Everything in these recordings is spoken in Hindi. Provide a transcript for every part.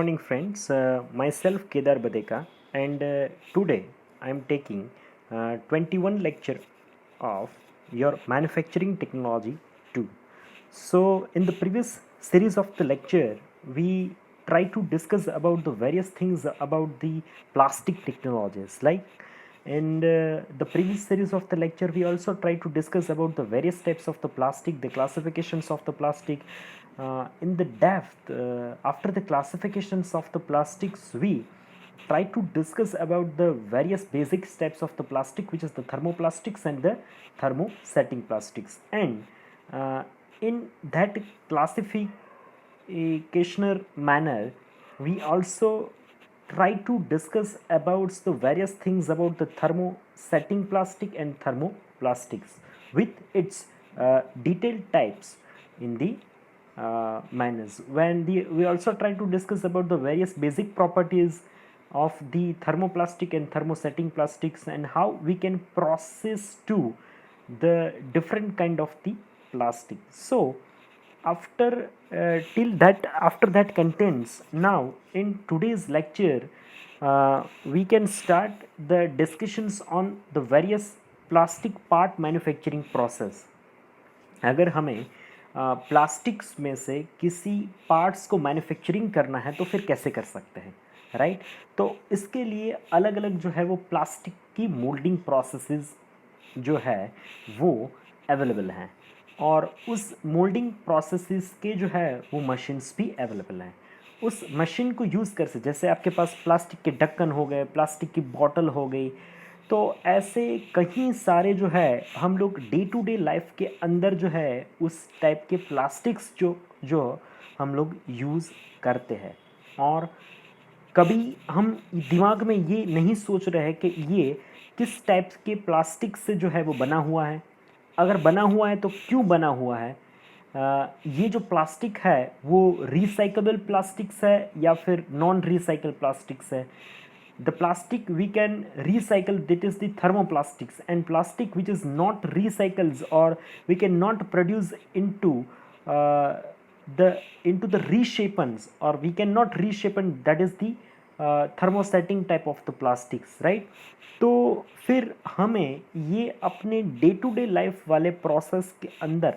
morning, friends. Myself Kedar Badeka, and today I am taking 21 lecture of your manufacturing technology 2. So, in the previous series of the lecture, we try to discuss about the various things about the plastic technologies. Like in the previous series of the lecture, we also try to discuss about the various types of the plastic, the classifications of the plastic. In the depth, after the classifications of the plastics, we try to discuss about the various basic steps of the plastic, which is the thermoplastics and the thermosetting plastics. And in that classificational manner, we also try to discuss about the various things about the thermosetting plastic and thermoplastics with its detailed types in the manners. We also try to discuss about the various basic properties of the thermoplastic and thermosetting plastics and how we can process to the different kind of the plastic. So after that contents, now in today's lecture we can start the discussions on the various plastic part manufacturing process. अगर हमें प्लास्टिक्स में से किसी पार्ट्स को मैन्युफैक्चरिंग करना है तो फिर कैसे कर सकते हैं, राइट? तो इसके लिए अलग अलग जो है वो प्लास्टिक की मोल्डिंग प्रोसेसेस जो है वो अवेलेबल हैं, और उस मोल्डिंग प्रोसेसेस के जो है वो मशीन्स भी अवेलेबल हैं. उस मशीन को यूज़ कर से, जैसे आपके पास प्लास्टिक के ढक्कन हो गए, प्लास्टिक की बॉटल हो गई, तो ऐसे कई सारे जो है हम लोग डे टू डे लाइफ के अंदर जो है उस टाइप के प्लास्टिक्स जो जो हम लोग यूज़ करते हैं. और कभी हम दिमाग में ये नहीं सोच रहे हैं कि ये किस टाइप के प्लास्टिक से जो है वो बना हुआ है, अगर बना हुआ है तो क्यों बना हुआ है, ये जो प्लास्टिक है वो रिसाइकेबल प्लास्टिक्स है या फिर नॉन रिसाइकल प्लास्टिक्स है. The plastic we can recycle, that is the thermoplastics, and plastic which is not recycles or we cannot produce into the reshapens, or we cannot reshapen, that is the thermosetting type of the plastics, right? तो फिर हमें ये अपने डे टू डे लाइफ वाले प्रोसेस के अंदर,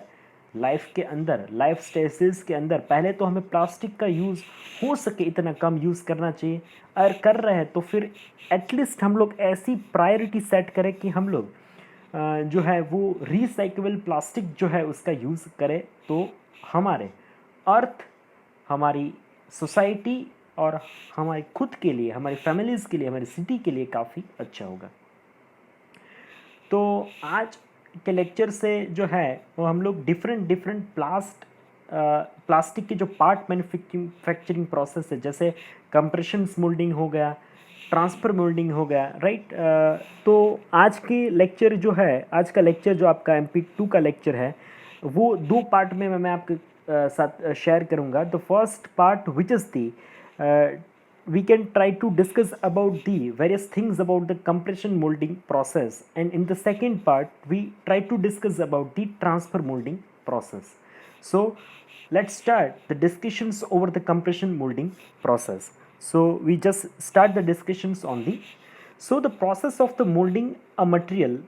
लाइफ स्टेजेस के अंदर, पहले तो हमें प्लास्टिक का यूज़ हो सके इतना कम यूज़ करना चाहिए. अगर कर रहे हैं तो फिर एटलीस्ट हम लोग ऐसी प्रायोरिटी सेट करें कि हम लोग जो है वो रिसाइकेबल प्लास्टिक जो है उसका यूज़ करें, तो हमारे अर्थ, हमारी सोसाइटी और हमारे खुद के लिए, हमारी फैमिलीज़ के लिए, हमारी सिटी के लिए काफ़ी अच्छा होगा. तो आज के लेक्चर से जो है वो हम लोग डिफरेंट प्लास्टिक के जो पार्ट मैन्युफैक्चरिंग प्रोसेस है, जैसे कंप्रेशन मोल्डिंग हो गया, ट्रांसफ़र मोल्डिंग हो गया, राइट? तो आज के लेक्चर जो है, आज का लेक्चर जो आपका MP2 का लेक्चर है वो दो पार्ट में मैं आपके साथ शेयर करूँगा. The first part which is the we can try to discuss about the various things about the compression molding process, and in the second part we try to discuss about the transfer molding process. So let's start the discussions over the compression molding process. So we just start the discussions on the process of the molding a material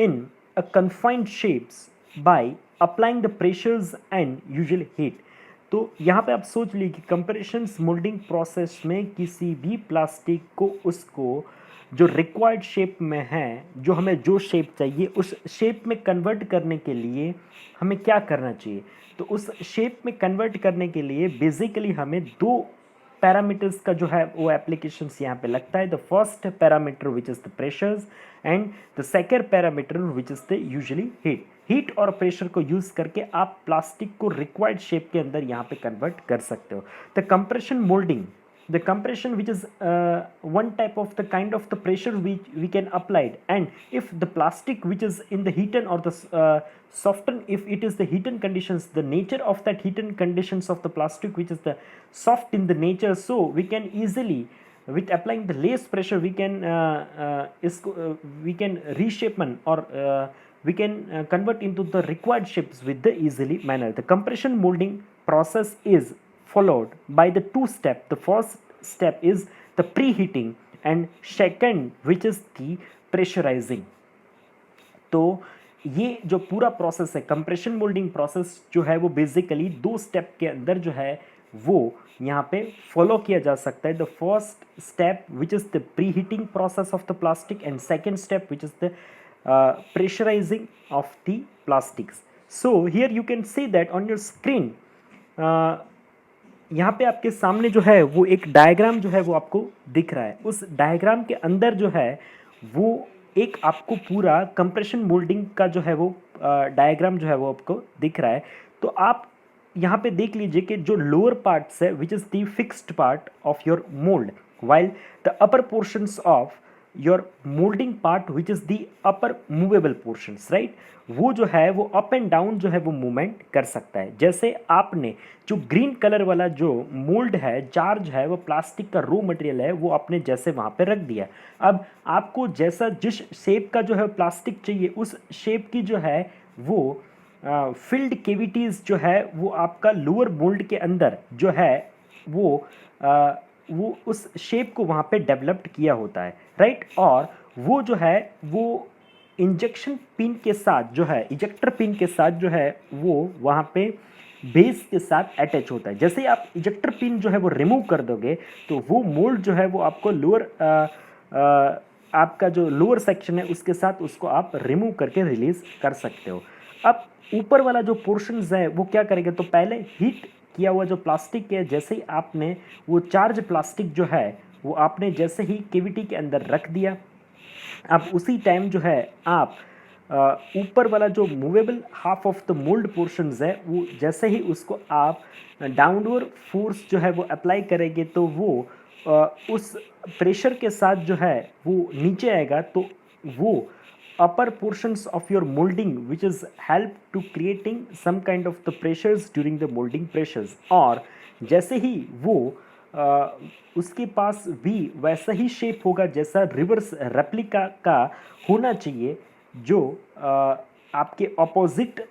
in a confined shapes by applying the pressures and usual heat. तो यहाँ पे आप सोच लीजिए कि कंप्रेशन मोल्डिंग प्रोसेस में किसी भी प्लास्टिक को उसको जो रिक्वायर्ड शेप में है, जो हमें जो शेप चाहिए उस शेप में कन्वर्ट करने के लिए हमें क्या करना चाहिए. तो उस शेप में कन्वर्ट करने के लिए बेसिकली हमें दो पैरामीटर्स का जो है वो एप्लीकेशंस यहाँ पे लगता है. The first parameter which is the pressures and the second parameter which is the usually heat और प्रेशर को यूज़ करके आप प्लास्टिक को रिक्वायर्ड शेप के अंदर यहाँ पे कन्वर्ट कर सकते हो. The compression moulding, the compression which is one type of the kind of the pressure which we can applied, and if the plastic which is in the heaten or the soften, if it is the heaten conditions, the nature of that heaten conditions of the plastic which is the soft in the nature, so we can easily with applying the less pressure we can reshapen or we can convert into the required shapes with the easily manner. The compression molding process is followed by the two steps. The first step is the preheating and second which is the pressurizing. तो ये जो पूरा प्रोसेस है कंप्रेशन मोल्डिंग प्रोसेस जो है वो बेसिकली 2 स्टेप के अंदर जो है वो यहाँ पे फॉलो किया जा सकता है. The first step which is the pre heating process of the plastic and second step which is the pressurizing of the plastics. So here you can see that on your screen यहाँ पे आपके सामने जो है वो एक डायग्राम जो है वो आपको दिख रहा है. उस डायग्राम के अंदर जो है वो एक आपको पूरा कंप्रेशन मोल्डिंग का जो है वो डायग्राम जो है वो आपको दिख रहा है. तो आप यहाँ पे देख लीजिए कि जो लोअर पार्ट्स है विच is the fixed part of your mould while the upper portions of your molding part which is the upper movable portions, right? वो जो है वो अप एंड डाउन जो है वो मूवमेंट कर सकता है. जैसे आपने जो ग्रीन कलर वाला जो मोल्ड है चार्ज है वो प्लास्टिक का रो मटेरियल है वो आपने जैसे वहाँ पे रख दिया. अब आपको जैसा जिस शेप का जो है प्लास्टिक चाहिए उस शेप की जो है वो फिल्ड केविटीज़ जो है वो आपका लोअर मोल्ड के अंदर जो है वो उस शेप को वहाँ पे डेवलप्ड किया होता है, राइट? और वो जो है वो इंजेक्शन पिन के साथ जो है इजेक्टर पिन के साथ जो है वो वहाँ पे बेस के साथ अटैच होता है. जैसे ही आप इजेक्टर पिन जो है वो रिमूव कर दोगे तो वो मोल्ड जो है वो आपको लोअर आपका जो लोअर सेक्शन है उसके साथ उसको आप रिमूव करके रिलीज कर सकते हो. अब ऊपर वाला जो पोर्शंस है वो क्या करेंगे, तो पहले हीट किया हुआ जो प्लास्टिक है जैसे ही आपने वो चार्ज प्लास्टिक जो है वो आपने जैसे ही केविटी के अंदर रख दिया, अब उसी टाइम जो है आप ऊपर वाला जो movable half of the mould portions है वो जैसे ही उसको आप डाउनवर्ड फोर्स जो है वो अप्लाई करेंगे तो वो उस प्रेशर के साथ जो है वो नीचे आएगा. तो वो upper portions of your molding which is help to creating some kind of the pressures during the molding pressures. और जैसे ही वो उसके पास भी वैसा ही शेप होगा जैसा रिवर्स रेप्लिका का होना चाहिए जो आपके ऑपोजिट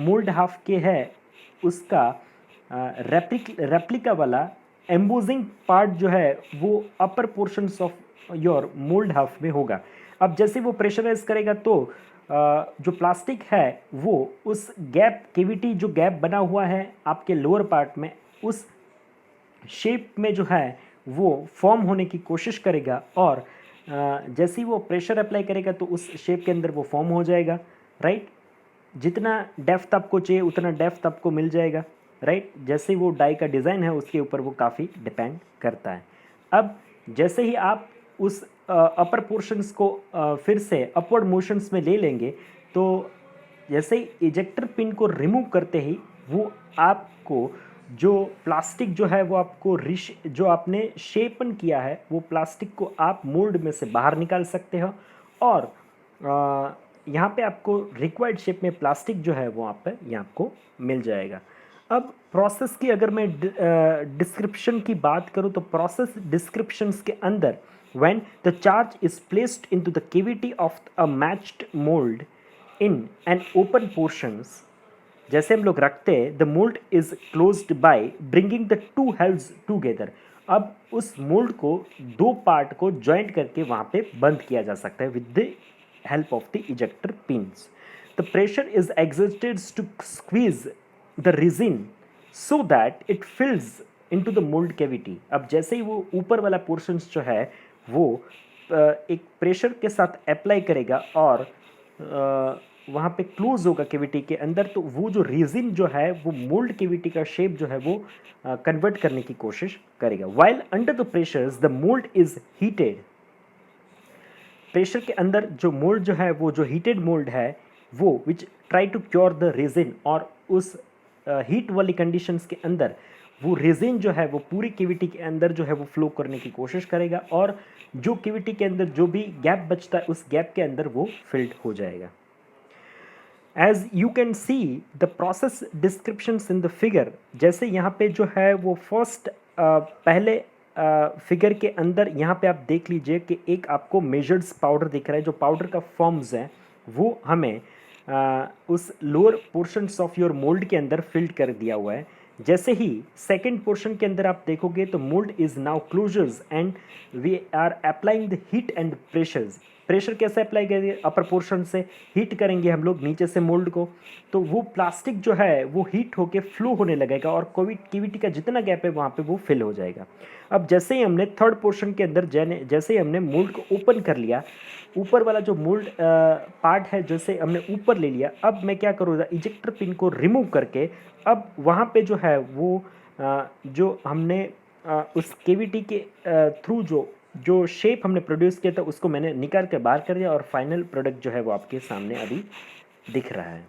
मोल्ड हाफ के है उसका रेप्लिका वाला एम्बोजिंग पार्ट जो है वो upper portions of your mould half में होगा. अब जैसे वो प्रेशराइज करेगा तो जो प्लास्टिक है वो उस गैप केविटी जो गैप बना हुआ है आपके लोअर पार्ट में उस शेप में जो है वो फॉर्म होने की कोशिश करेगा और जैसे ही वो प्रेशर अप्लाई करेगा तो उस शेप के अंदर वो फॉर्म हो जाएगा, राइट? जितना डेप्थ आपको चाहिए उतना डेप्थ आपको मिल जाएगा, राइट? जैसे वो डाई का डिज़ाइन है उसके ऊपर वो काफ़ी डिपेंड करता है. अब जैसे ही आप उस अपर पोर्शंस को फिर से अपवर्ड मोशंस में ले लेंगे तो जैसे ही इजेक्टर पिन को रिमूव करते ही वो आपको जो प्लास्टिक जो है वो आपको जो आपने शेपन किया है वो प्लास्टिक को आप मोल्ड में से बाहर निकाल सकते हो और यहाँ पे आपको रिक्वायर्ड शेप में प्लास्टिक जो है वो आप पे ये आपको मिल जाएगा. अब प्रोसेस की अगर मैं डिस्क्रिप्शन की बात करूँ तो प्रोसेस डिस्क्रिप्शंस के अंदर when the charge is placed into the cavity of a matched mold in an open portions, जैसे हम लोग रखते हैं the mold is closed by bringing the two halves together. अब उस मोल्ड को दो पार्ट को ज्वाइंट करके वहाँ पे बंद किया जा सकता है with the help of the ejector pins. The pressure is exerted to squeeze the resin so that it fills into the mold cavity. अब जैसे ही वो ऊपर वाला पोर्शंस जो है वो एक प्रेशर के साथ अप्लाई करेगा और वहाँ पे क्लोज होगा केविटी के अंदर तो वो जो रेजिन जो है वो मोल्ड केविटी का शेप जो है वो कन्वर्ट करने की कोशिश करेगा. While under the pressures the mould is heated. Pressure के अंदर जो मोल्ड जो है वो जो हीटेड मोल्ड है वो which try to cure the resin और उस हीट वाली कंडीशंस के अंदर वो रेजिन जो है वो पूरी केविटी के अंदर जो है वो फ्लो करने की कोशिश करेगा और जो केविटी के अंदर जो भी गैप बचता है उस गैप के अंदर वो फिल्ड हो जाएगा. As you can see the process descriptions in the figure, जैसे यहाँ पे जो है वो फर्स्ट पहले फिगर के अंदर यहाँ पे आप देख लीजिए कि एक आपको मेजर्ड्स पाउडर दिख रहा है. जो पाउडर का फॉर्म्स है वो हमें उस lower portions of your mould के अंदर फिल्ड कर दिया हुआ है. जैसे ही सेकेंड पोर्शन के अंदर आप देखोगे तो mould is now closures and we are applying the heat and pressures. Pressure कैसे अप्लाई करेंगे, अपर पोर्शन से हीट करेंगे हम लोग नीचे से मोल्ड को, तो वो प्लास्टिक जो है वो हीट होके फ्लो होने लगेगा और कोविड केविटी का जितना गैप है वहाँ पे वो फिल हो जाएगा। अब जैसे ही हमने थर्ड पोर्शन के अंदर जैसे ही हमने मोल्ड को ओपन कर लिया, ऊपर वाला जो मोल्ड पार्ट है जैसे हमने ऊपर ले लिया, अब मैं क्या करूँगा, इजेक्टर पिन को रिमूव करके अब वहाँ पे जो है वो जो हमने उस केविटी के थ्रू जो शेप हमने प्रोड्यूस किया था उसको मैंने निकाल के बाहर कर दिया और फाइनल प्रोडक्ट जो है वो आपके सामने अभी दिख रहा है,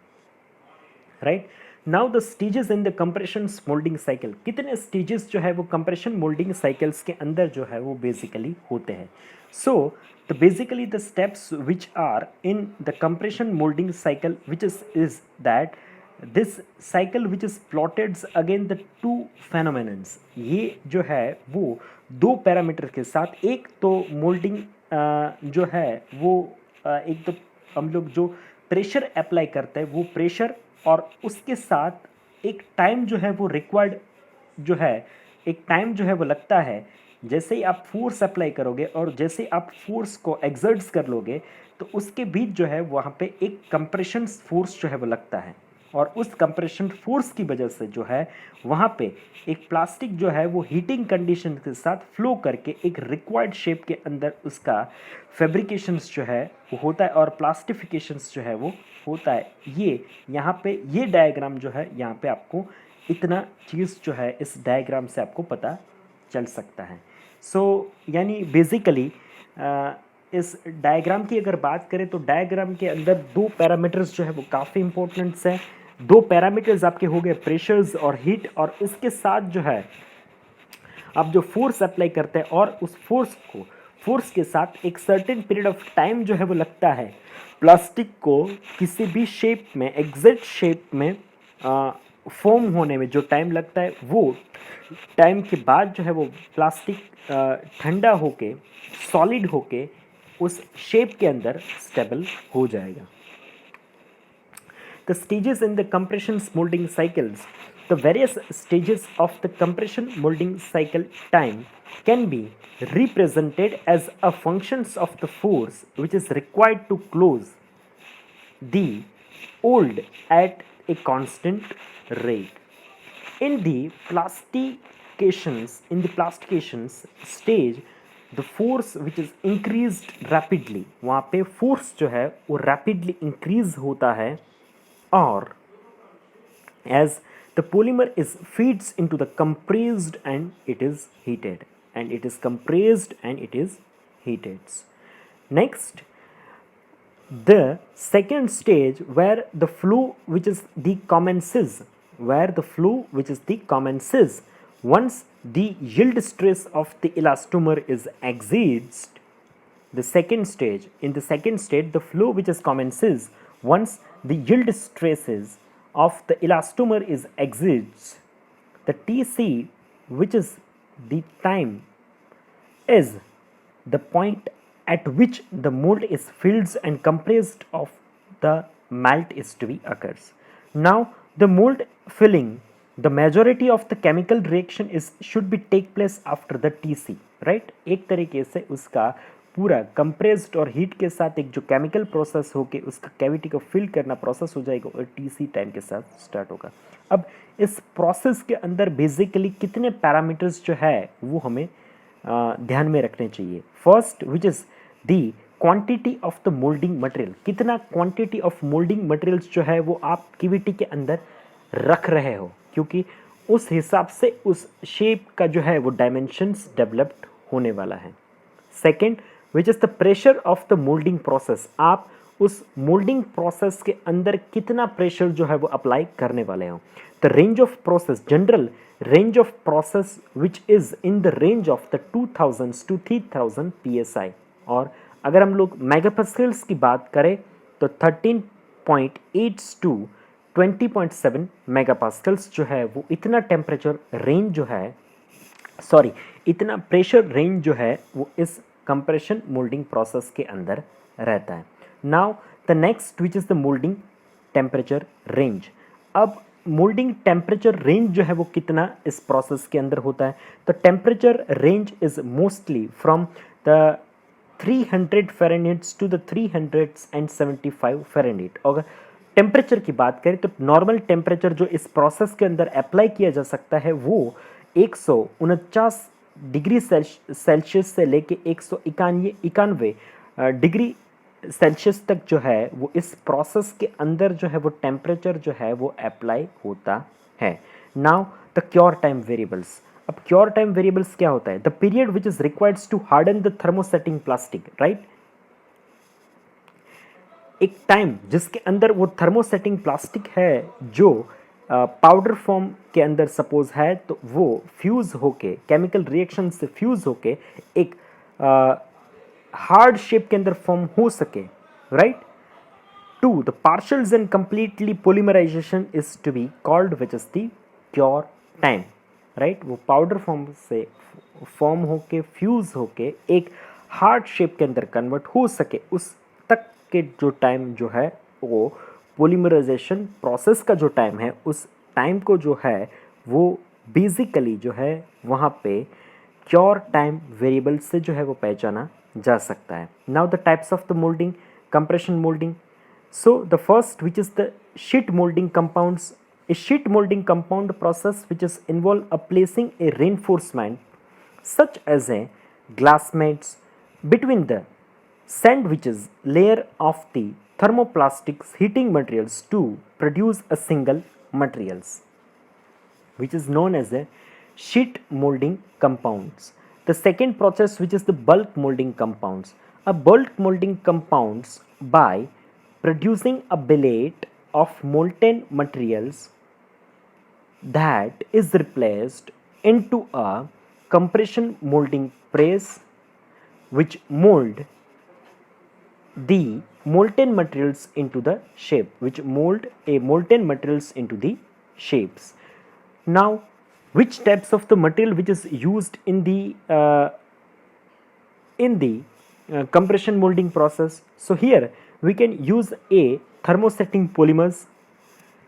right. Now the stages in the compression moulding cycle, कितने स्टेजेस जो है वो कंप्रेशन मोल्डिंग साइकिल्स के अंदर जो है वो बेसिकली होते हैं। So the basically the steps which are in the compression moulding cycle which is that this cycle which is plotted again the two phenomenons, ये जो है वो दो पैरामीटर के साथ, एक तो मोल्डिंग जो है वो एक तो हम लोग जो प्रेशर अप्लाई करते हैं वो प्रेशर, और उसके साथ एक टाइम जो है वो रिक्वायर्ड जो है, एक टाइम जो है वो लगता है। जैसे ही आप फोर्स अप्लाई करोगे और जैसे आप फोर्स को एक्सर्ट्स कर लोगे तो उसके बीच जो है वहाँ पे एक कंप्रेशन फोर्स जो है वो लगता है, और उस कंप्रेशन फोर्स की वजह से जो है वहाँ पे एक प्लास्टिक जो है वो हीटिंग कंडीशन के साथ फ्लो करके एक रिक्वायर्ड शेप के अंदर उसका फैब्रिकेशंस जो है वो होता है और प्लास्टिफिकेशंस जो है वो होता है। ये यहाँ पे ये डायग्राम जो है यहाँ पे आपको इतना चीज़ जो है इस डायग्राम से आपको पता चल सकता है। सो यानी बेसिकली इस डायग्राम की अगर बात करें तो डायग्राम के अंदर दो पैरामीटर्स जो है वो काफ़ी इंपॉर्टेंट्स हैं। दो पैरामीटर्स आपके हो गए प्रेशर्स और हीट, और इसके साथ जो है आप जो फोर्स अप्लाई करते हैं और उस फोर्स के साथ एक सर्टेन पीरियड ऑफ टाइम जो है वो लगता है प्लास्टिक को किसी भी शेप में एग्जैक्ट शेप में फॉर्म होने में जो टाइम लगता है, वो टाइम के बाद जो है वो प्लास्टिक ठंडा होके सॉलिड होके उस शेप के अंदर स्टेबल हो जाएगा। The stages in the compression molding cycles, the various stages of the compression molding cycle time can be represented as a functions of the force which is required to close the mold at a constant rate. In the plastifications stage, the force which is increased rapidly, वहाँ पे force जो है वो rapidly increase होता है, or as the polymer is feeds into the compressed and it is heated, and it is compressed and it is heated. Next, the second stage where the flow which is the commences, once the yield stress of the elastomer is exceeds the second stage. In the second stage, the flow which is commences once the yield stresses of the elastomer is exceeds the Tc, which is the time, is the point at which the mold is filled and compressed of the melt is to be occurs. Now the mold filling, the majority of the chemical reaction is should be take place after the Tc, right। एक तरीके से उसका पूरा कंप्रेस्ड और हीट के साथ एक जो केमिकल प्रोसेस होके उसका कैविटी को फिल करना प्रोसेस हो जाएगा और टीसी टाइम के साथ स्टार्ट होगा। अब इस प्रोसेस के अंदर बेसिकली कितने पैरामीटर्स जो है वो हमें ध्यान में रखने चाहिए। First which is the quantity of the moulding material, कितना क्वांटिटी ऑफ मोल्डिंग मटेरियल्स जो है वो आप कैविटी के अंदर रख रहे हो, क्योंकि उस हिसाब से उस शेप का जो है वो डायमेंशंस डेवलप्ड होने वाला है। Second which is the pressure of the moulding process, आप उस मोल्डिंग प्रोसेस के अंदर कितना प्रेशर जो है वो अप्लाई करने वाले हो। The range of process, general range of process which is in the range of the 2000 to 3000 psi, और अगर हम लोग मेगापास्कल्स की बात करें तो 13.8 to 20.7 मेगापास्कल्स जो है वो इतना टेम्परेचर रेंज जो है, सॉरी इतना प्रेशर रेंज जो है वो इस कंप्रेशन मोल्डिंग प्रोसेस के अंदर रहता है। Now the next which is the moulding temperature range. अब मोल्डिंग टेम्परेचर रेंज जो है वो कितना इस प्रोसेस के अंदर होता है? तो temperature range is mostly from the 300 fahrenheit to the 375 fahrenheit. अगर टेम्परेचर की बात करें तो नॉर्मल टेम्परेचर जो इस प्रोसेस के अंदर अप्लाई किया जा सकता है वो 149 डिग्री सेल्सियस से लेके 191 डिग्री सेल्सियस तक जो है वो इस प्रोसेस के अंदर जो है वो टेम्परेचर जो है वो अप्लाई होता है। Now the cure time variables. अब क्योर टाइम वेरिएबल्स क्या होता है? The period which is required to harden the thermosetting plastic, right. एक टाइम जिसके अंदर वो थर्मोसेटिंग प्लास्टिक है जो पाउडर फॉर्म के अंदर सपोज है, तो वो फ्यूज होके केमिकल रिएक्शन से फ्यूज होके एक हार्ड शेप के अंदर फॉर्म हो सके, right. To the partials and completely polymerization is to be called which is the cure time, right. वो पाउडर फॉर्म से फॉर्म होके फ्यूज होके एक हार्ड शेप के अंदर कन्वर्ट हो सके, उस तक के जो टाइम जो है वो पोलीमराइजेशन प्रोसेस का जो टाइम है, उस टाइम को जो है वो बेसिकली जो है वहाँ पे क्योर टाइम वेरिएबल से जो है वो पहचाना जा सकता है। Now the types of the moulding, compression moulding. So the first which is the sheet moulding compounds. A sheet molding compound process which is involve a placing a reinforcement such as a glassmates between the sandwiches layer of the thermoplastics heating materials to produce a single materials, which is known as a sheet molding compounds. The second process which is the bulk molding compounds. A bulk molding compounds by producing a billet of molten materials that is replaced into a compression molding press which mold the molten materials into the shape, which mold a molten materials into the shapes. Now which types of the material which is used in the compression molding process? So here we can use a thermosetting polymers,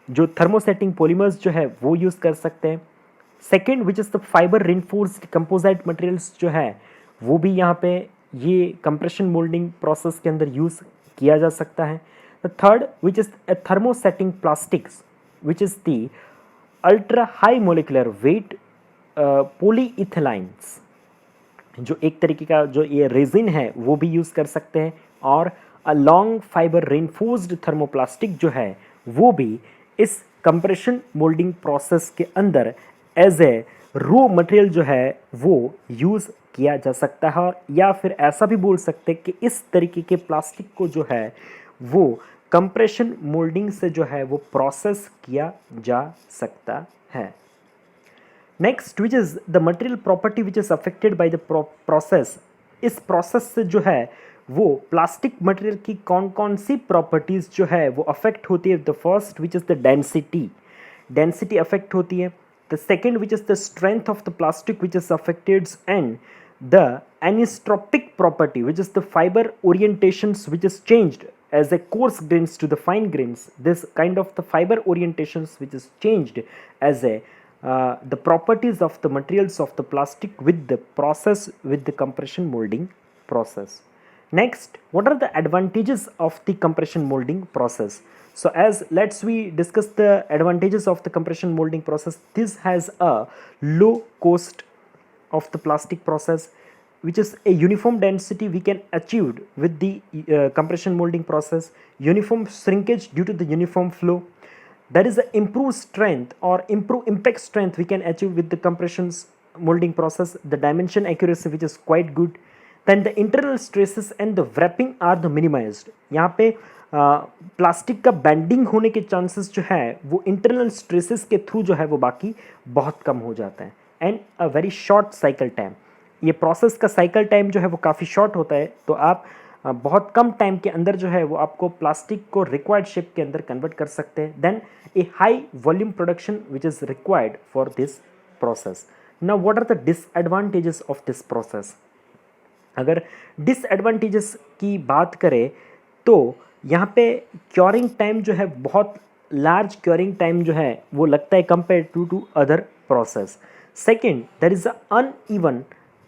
जो थर्मोसेटिंग पॉलीमर्स जो है वो यूज़ कर सकते हैं। Second which is the fibre reinforced composite materials जो है वो भी यहाँ पे ये कंप्रेशन मोल्डिंग प्रोसेस के अंदर यूज़ किया जा सकता है। The third which is a thermosetting plastics which is the ultra high molecular weight polyethylenes, जो एक तरीके का जो ये रेजिन है वो भी यूज़ कर सकते हैं। और a long fibre reinforced thermoplastic जो है वो भी इस कंप्रेशन मोल्डिंग प्रोसेस के अंदर एज ए रो मटेरियल जो है वो यूज़ किया जा सकता है। और या फिर ऐसा भी बोल सकते हैं कि इस तरीके के प्लास्टिक को जो है वो कंप्रेशन मोल्डिंग से जो है वो प्रोसेस किया जा सकता है। Next which is the material property which is affected by the process. इस प्रोसेस से जो है वो प्लास्टिक मटेरियल की कौन कौन सी प्रॉपर्टीज़ जो है वो अफेक्ट होती है। The first which is the density affect होती है। The second which is the strength of the plastic which is affected, and the anisotropic property which is the fibre orientations which is changed as a coarse grains to the fine grains. This kind of the fiber orientations which is changed as a the properties of the materials of the plastic with the process, with the compression molding process. Next, what are the advantages of the compression molding process? So as let's we discuss the advantages of the compression molding process. This has a low cost of the plastic process, which is a uniform density we can achieve with the compression molding process, uniform shrinkage due to the uniform flow. There is an improved strength or improved impact strength we can achieve with the compression molding process, the dimension accuracy which is quite good. Then the internal stresses and the wrapping are the minimized. यहाँ पे प्लास्टिक का बैंडिंग होने के चांसेस जो है वो इंटरनल स्ट्रेसेस के थ्रू जो है वो बाकी बहुत कम हो जाता है। And a very short cycle time, ये प्रोसेस का साइकिल टाइम जो है वो काफ़ी शॉर्ट होता है, तो आप बहुत कम टाइम के अंदर जो है वो आपको प्लास्टिक को रिक्वायर्ड शेप के अंदर कन्वर्ट कर सकते हैं। Then a high volume production which is required for this process. Now what are the disadvantages of this process? अगर डिसएडवांटेजेस की बात करें तो यहाँ पे क्योरिंग टाइम जो है बहुत लार्ज क्योरिंग टाइम जो है वो लगता है compare to other process. Second, there is a uneven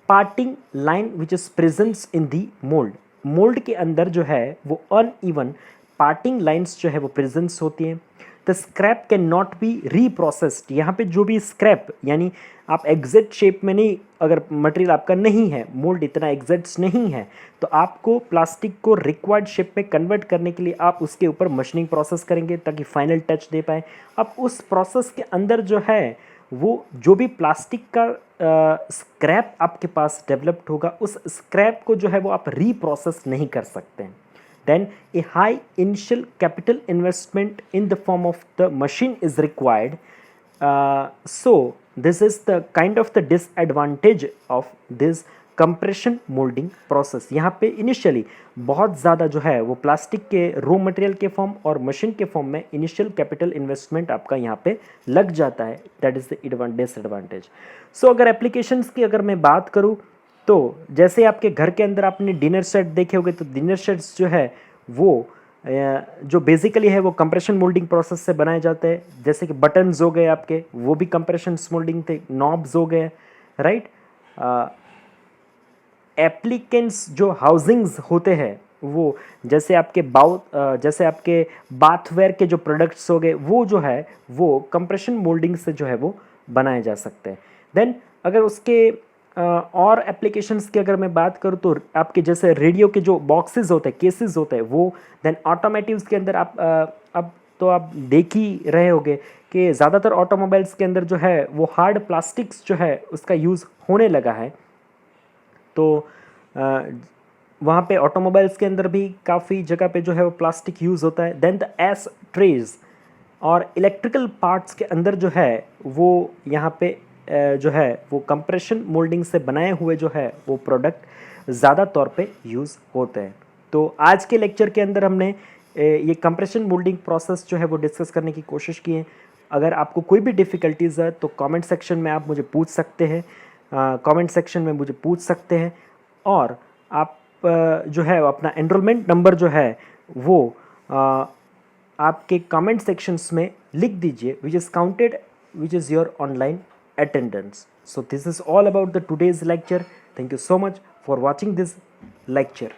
parting line which is presents in the mould. Mould के अंदर जो है वो अनइवन पार्टिंग लाइन्स जो है वो प्रेजेंट्स होती हैं। The scrap can not be reprocessed. यहाँ पे जो भी स्क्रैप यानी आप एग्जैक्ट शेप में नहीं, अगर मटेरियल आपका नहीं है, मोल्ड इतना एग्जैक्ट नहीं है, तो आपको प्लास्टिक को रिक्वायर्ड शेप में कन्वर्ट करने के लिए आप उसके ऊपर मशीनिंग प्रोसेस करेंगे ताकि फाइनल टच दे पाए। अब उस प्रोसेस के अंदर जो है वो जो भी प्लास्टिक का स्क्रैप आपके पास डेवलप्ड होगा, उस स्क्रैप को जो है वो आप रीप्रोसेस नहीं कर सकते हैं। Then a high initial capital investment in the form of the machine is required. So this is the kind of the disadvantage of this compression molding process. यहाँ पे इनिशियली बहुत ज़्यादा जो है वो प्लास्टिक के रॉ मटेरियल के फॉर्म और मशीन के फॉर्म में इनिशियल कैपिटल इन्वेस्टमेंट आपका यहाँ पे लग जाता है। That is the disadvantage. So अगर एप्लीकेशंस की अगर मैं बात करूँ तो जैसे आपके घर के अंदर आपने डिनर सेट देखे होंगे, तो डिनर सेट्स जो है वो जो बेसिकली है वो कंप्रेशन मोल्डिंग प्रोसेस से बनाए जाते हैं। जैसे कि बटन्स हो गए आपके, वो भी कंप्रेशन मोल्डिंग थे, नॉब्स हो गए, राइट। एप्लीकेंट्स जो हाउसिंग्स होते हैं वो जैसे आपके जैसे आपके बाथवेयर के जो प्रोडक्ट्स हो गए, वो जो है वो कंप्रेशन मोल्डिंग से जो है वो बनाए जा सकते हैं। देन अगर उसके और एप्लीकेशंस की अगर मैं बात करूँ तो आपके जैसे रेडियो के जो बॉक्सेस होते हैं, केसेस होते हैं, वो देन ऑटोमेटिव्स के अंदर आप अब तो आप देख ही रहे होंगे कि ज़्यादातर ऑटोमोबाइल्स के अंदर जो है वो हार्ड प्लास्टिक्स जो है उसका यूज़ होने लगा है। तो वहाँ पे ऑटोमोबाइल्स के अंदर भी काफ़ी जगह पे जो है वो प्लास्टिक यूज़ होता है। देन द एस ट्रेज और इलेक्ट्रिकल पार्ट्स के अंदर जो है वो यहाँ पे जो है वो कंप्रेशन मोल्डिंग से बनाए हुए जो है वो प्रोडक्ट ज़्यादा तौर पे यूज़ होते हैं। तो आज के लेक्चर के अंदर हमने ये कंप्रेशन मोल्डिंग प्रोसेस जो है वो डिस्कस करने की कोशिश की है। अगर आपको कोई भी डिफ़िकल्टीज़ है तो कमेंट सेक्शन में आप मुझे पूछ सकते हैं, कमेंट सेक्शन में मुझे पूछ सकते हैं। और आप जो है अपना एनरोलमेंट नंबर जो है वो आपके कमेंट सेक्शंस में लिख दीजिए, which is counted, which is your online attendance. So this is all about the today's lecture. Thank you so much for watching this lecture.